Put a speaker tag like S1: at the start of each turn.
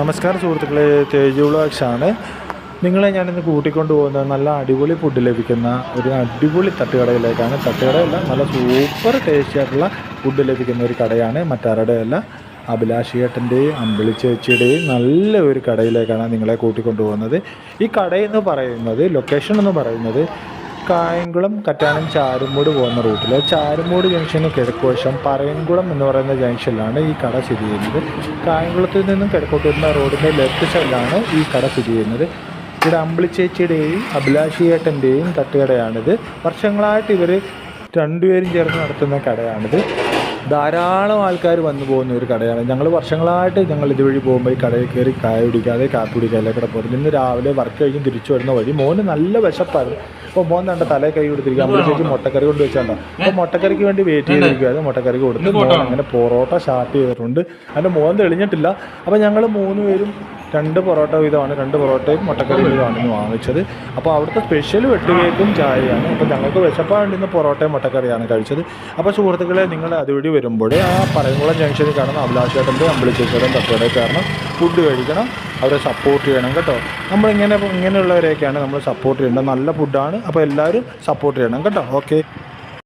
S1: നമസ്കാരം സുഹൃത്തുക്കളെ, തേജു വ്ളോഗ്സാണ്. നിങ്ങളെ ഞാനിന്ന് കൂട്ടിക്കൊണ്ട് പോകുന്നത് നല്ല അടിപൊളി ഫുഡ് ലഭിക്കുന്ന ഒരു അടിപൊളി തട്ടുകടയിലേക്കാണ്. തട്ടുകടയല്ല, നല്ല സൂപ്പർ ടേസ്റ്റി ആയിട്ടുള്ള ഫുഡ് ലഭിക്കുന്ന ഒരു കടയാണ്. മറ്റാരുടെയല്ല, അഭിലാഷ് ഏട്ടൻ്റെയും അമ്പിളി ചേച്ചിയുടെയും നല്ല ഒരു കടയിലേക്കാണ് നിങ്ങളെ കൂട്ടിക്കൊണ്ടു പോകുന്നത്. ഈ കടയെന്ന് പറയുന്നത്, ലൊക്കേഷൻ എന്ന് പറയുന്നത് കായംകുളം കറ്റാനം ചാരുമൂട് പോകുന്ന റൂട്ടിൽ ചാരുമൂട് ജംഗ്ഷന് കിഴക്കുവശം പറയൻകുളം എന്ന് പറയുന്ന ജംഗ്ഷനിലാണ് ഈ കട സ്ഥിതി ചെയ്യുന്നത്. കായംകുളത്തിൽ നിന്നും കിഴക്കോട്ട് വരുന്ന റോഡിൻ്റെ ലെഫ്റ്റ് സൈഡിലാണ് ഈ കട സ്ഥിതി ചെയ്യുന്നത്. ഇവിടെ അമ്പിളി ചേച്ചിയുടെയും അഭിലാഷി ഏട്ടൻ്റെയും തട്ടുകടയാണിത്. വർഷങ്ങളായിട്ട് ഇവർ രണ്ടുപേരും ചേർന്ന് നടത്തുന്ന കടയാണിത്. ധാരാളം ആൾക്കാർ വന്നു പോകുന്ന ഒരു കടയാണ്. ഞങ്ങൾ വർഷങ്ങളായിട്ട് ഇതുവഴി പോകുമ്പോൾ ഈ കടയിൽ കയറി ചായ കുടിക്കാതെ കാപ്പി കുടിക്കാതെ കൂടെ പോകുന്നത്. ഇന്ന് രാവിലെ വർക്ക് കഴിഞ്ഞ് തിരിച്ചു വരുന്ന വഴി മോന് നല്ല വിശപ്പായിരുന്നു. അപ്പോൾ മോൻ കണ്ട തലേ കൈ കൊടുത്തിരിക്കുക. അമ്പിളി ചേച്ചി മുട്ടക്കറി കൊണ്ട് വെച്ചാണ്ടോ. അപ്പോൾ മുട്ടക്കറിക്ക് വേണ്ടി വെയിറ്റ് ചെയ്തിരിക്കുകയായിരുന്നു. മുട്ടക്കറിക്ക് കൊടുത്ത് മോൻ അങ്ങനെ പൊറോട്ട സ്റ്റാർട്ട് ചെയ്തിട്ടുണ്ട്. അതിൻ്റെ മോൻ തെളിഞ്ഞിട്ടില്ല. അപ്പോൾ ഞങ്ങൾ 3 പേരും 2 പൊറോട്ട വീതമാണ്, 2 പൊറോട്ടയും മുട്ടക്കറി വീതമാണ് ഇന്ന് വാങ്ങിച്ചത്. അപ്പോൾ അവിടുത്തെ സ്പെഷ്യൽ വെട്ടുകേക്കും ചായയാണ്. അപ്പോൾ ഞങ്ങൾക്ക് വിശപ്പാണ്ട് ഇന്ന് പൊറോട്ടയും മുട്ടക്കറിയാണ് കഴിച്ചത്. അപ്പോൾ സുഹൃത്തുക്കളെ, നിങ്ങൾ അതുവഴി വരുമ്പോൾ ആ പറയൻകുളം ജംഗ്ഷനിൽ കാണുന്ന അഭിലാഷ് ഏട്ടൻ്റെ അമ്പിളി ചേച്ചിയുടെയും തട്ടുകടയിൽ കാരണം ഫുഡ് കഴിക്കണം. അവരെ സപ്പോർട്ട് ചെയ്യണം കേട്ടോ. ഇങ്ങനെയുള്ളവരെയൊക്കെയാണ് നമ്മൾ സപ്പോർട്ട് ചെയ്യേണ്ടത്. നല്ല ഫുഡാണ്. അപ്പോൾ എല്ലാവരും സപ്പോർട്ട് ചെയ്യണം കേട്ടോ. ഓക്കെ.